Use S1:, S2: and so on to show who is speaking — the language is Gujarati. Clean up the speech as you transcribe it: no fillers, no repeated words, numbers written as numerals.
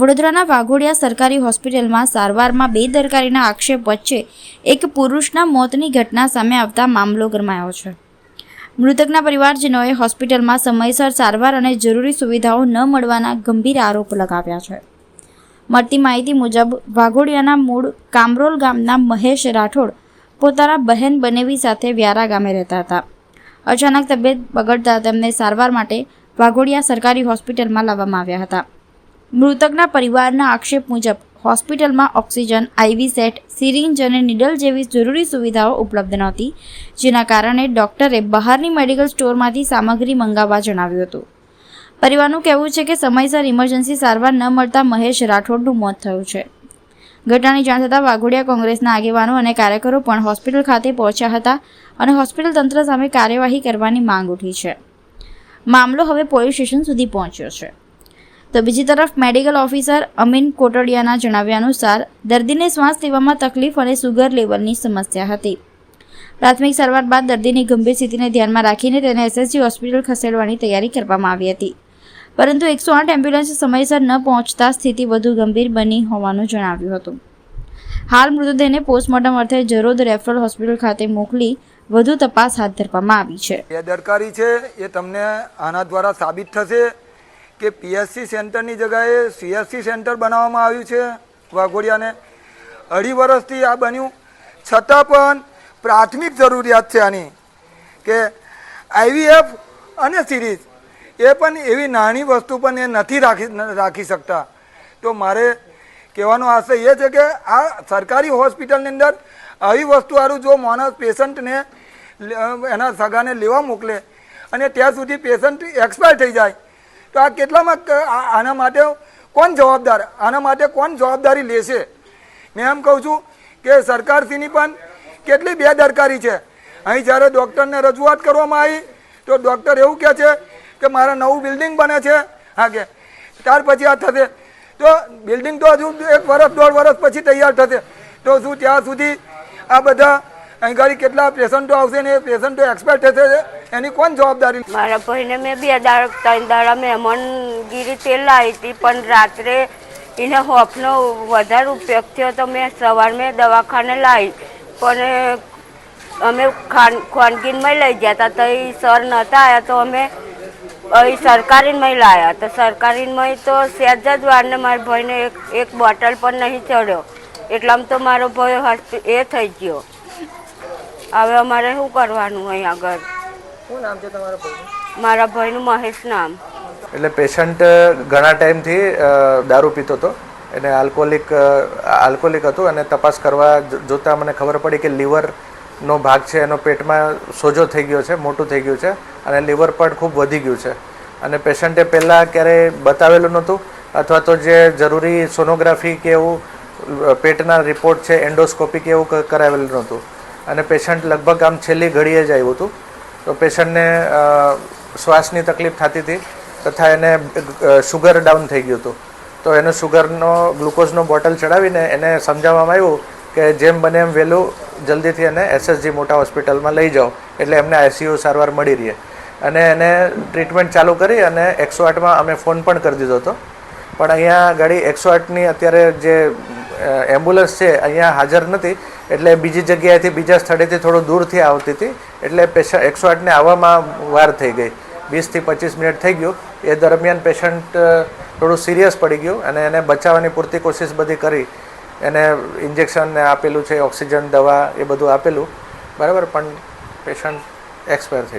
S1: વડોદરાના વાઘોડિયા સરકારી હોસ્પિટલમાં સારવારમાં બેદરકારીના આક્ષેપ વચ્ચે એક પુરુષના મોતની ઘટના સામે આવતા મામલો ગરમાયો છે। મૃતકના પરિવારજનોએ હોસ્પિટલમાં સમયસર સારવાર અને જરૂરી સુવિધાઓ ન મળવાના ગંભીર આરોપ લગાવ્યા છે। મળતી માહિતી મુજબ વાઘોડિયાના મૂળ કામરોલ ગામના મહેશ રાઠોડ પોતાના બહેન બનેવી સાથે વ્યારા ગામે રહેતા હતા। અચાનક તબિયત બગડતા તેમને સારવાર માટે વાઘોડિયા સરકારી હોસ્પિટલમાં લાવવામાં આવ્યા હતા। મૃતકના પરિવારના આક્ષેપ મુજબ હોસ્પિટલમાં ઓક્સિજન, આઈવી સેટ, સિરિંજ અને નીડલ જેવી જરૂરી સુવિધાઓ ઉપલબ્ધ નહોતી, જેના કારણે ડોક્ટરે બહારની મેડિકલ સ્ટોરમાંથી સામગ્રી મંગાવવા જણાવ્યું હતું। પરિવારનું કહેવું છે કે સમયસર ઇમરજન્સી સારવાર ન મળતા મહેશ રાઠોડનું મોત થયું છે। ઘટનાની જાણ થતાં વાઘોડિયા કોંગ્રેસના આગેવાનો અને કાર્યકરો પણ હોસ્પિટલ ખાતે પહોંચ્યા હતા અને હોસ્પિટલ તંત્ર સામે કાર્યવાહી કરવાની માંગ ઉઠી છે। મામલો હવે પોલીસ સ્ટેશન સુધી પહોંચ્યો છે। તો બીજી તરફ મેડિકલ ઓફિસર અમીન કોટડિયાના જણાવ્યા અનુસાર દર્દીને શ્વાસ લેવામાં તકલીફ અને સુગર લેવલની સમસ્યા હતી। પ્રાથમિક સારવાર બાદ દર્દીની ગંભીર સ્થિતિને ધ્યાનમાં રાખીને તેને એસએસજી હોસ્પિટલ ખસેડવાની તૈયારી કરવામાં આવી હતી, પરંતુ 108 એમ્બ્યુલન્સ સમયસર ન પહોંચતા સ્થિતિ વધુ ગંભીર બની હોવાનું જણાવ્યું હતું। હાલ મૃતદેહને પોસ્ટમોર્ટમ અર્થે જરોદ રેફરલ હોસ્પિટલ ખાતે મોકલી વધુ તપાસ હાથ ધરવામાં આવી છે।
S2: બેદરકારી છે એ તમને આના દ્વારા સાબિત થશે કે પીએચસી સેન્ટરની જગ્યાએ સીએચસી સેન્ટર બનાવવામાં આવ્યું છે વાઘોડિયાને। 2.5 વર્ષથી આ બન્યું છતાં પણ પ્રાથમિક જરૂરિયાત છે આની કે આઈવીએફ અને સિરીઝ એ પણ એવી નાની વસ્તુ પણ એ નથી રાખી શકતા। તો મારે કહેવાનો આશય એ છે કે આ સરકારી હોસ્પિટલની અંદર આવી વસ્તુવાળું જો માણસ પેશન્ટને એના સગાને લેવા મોકલે અને ત્યાં સુધી પેશન્ટ એક્સપાયર થઈ જાય તો આ કેટલામાં આના માટે કોણ જવાબદાર, આના માટે કોણ જવાબદારી લેશે? મેં એમ કહું છું કે સરકારશ્રીની પણ કેટલી બેદરકારી છે। અહીં જ્યારે ડૉક્ટરને રજૂઆત કરવામાં આવી તો ડૉક્ટર એવું કહે છે કે મારા નવું બિલ્ડિંગ બને છે, હા કે ત્યાર પછી આ થશે, તો બિલ્ડિંગ તો હજુ 1 વર્ષ 1.5 વર્ષ પછી તૈયાર થશે, તો શું ત્યાં સુધી આ બધા અહીં ગાડી કેટલા પેશન્ટો આવશે ને એ પેશન્ટો એક્સપાયર થશે, એની કોણ જવાબદારી?
S3: મારા ભાઈને મેં 2 દાડા મહેમાનગીરી તેલ લાવી હતી, પણ રાત્રે એને હોફનો વધારે ઉપયોગ થયો તો મેં સવારમાં દવાખાને લાવી, પણ અમે ખાનગીનમાં લઈ ગયા હતા તો એ સર નહોતા આવ્યા તો અમે સરકારીમાં લાવ્યા, તો સરકારીમાં તો સહેજ જ વારને મારા ભાઈને એક બોટલ પણ નહીં ચડ્યો, એટલામાં તો મારો ભાઈ એ થઈ ગયો। હવે અમારે શું કરવાનું? અહીં આગળ
S4: શું નામ છે તમારા ભાઈનું?
S3: મારા ભાઈનું મહેશ નામ।
S4: એટલે પેશન્ટ ઘણા ટાઈમથી દારૂ પીતો હતો, એને આલ્કોહોલિક હતું અને તપાસ કરવા જોતાં મને ખબર પડી કે લીવરનો ભાગ છે એનો પેટમાં સોજો થઈ ગયો છે, મોટું થઈ ગયું છે અને લીવર પણ ખૂબ વધી ગયું છે અને પેશન્ટે પહેલાં ક્યારેય બતાવેલું નહોતું અથવા તો જે જરૂરી સોનોગ્રાફી કે એવું પેટના રિપોર્ટ છે, એન્ડોસ્કોપી કે એવું કરાવેલું નહોતું અને પેશન્ટ લગભગ આમ છેલ્લી ઘડીએ જ આવ્યું હતું। તો પેશન્ટને શ્વાસની તકલીફ થતી હતી તથા એને શુગર ડાઉન થઈ ગયું હતું, તો એને શુગરનો ગ્લુકોઝનો બોટલ ચડાવીને એને સમજાવવામાં આવ્યું કે જેમ બને એમ વહેલું જલ્દીથી એને એસએસજી મોટા હોસ્પિટલમાં લઈ જાઓ એટલે એમને આઈસીયુ સારવાર મળી રહે અને એને ટ્રીટમેન્ટ ચાલુ કરી અને 108માં અમે ફોન પણ કરી દીધો હતો, પણ અહીંયા ગાડી 108ની અત્યારે જે એમ્બ્યુલન્સ છે અહીંયા હાજર નથી, એટલે બીજી જગ્યાએથી બીજા સ્થળેથી થોડું દૂરથી આવતી હતી એટલે 108ને આવવામાં વાર થઈ ગઈ, 20 થી 25 મિનિટ થઈ ગયું। એ દરમિયાન પેશન્ટ થોડું સિરિયસ પડી ગયું અને એને બચાવવાની પૂરતી કોશિશ બધી કરી, એને ઇન્જેક્શન આપેલું છે, ઓક્સિજન દવા એ બધું આપેલું બરાબર, પણ પેશન્ટ એક્સપાયર થઈ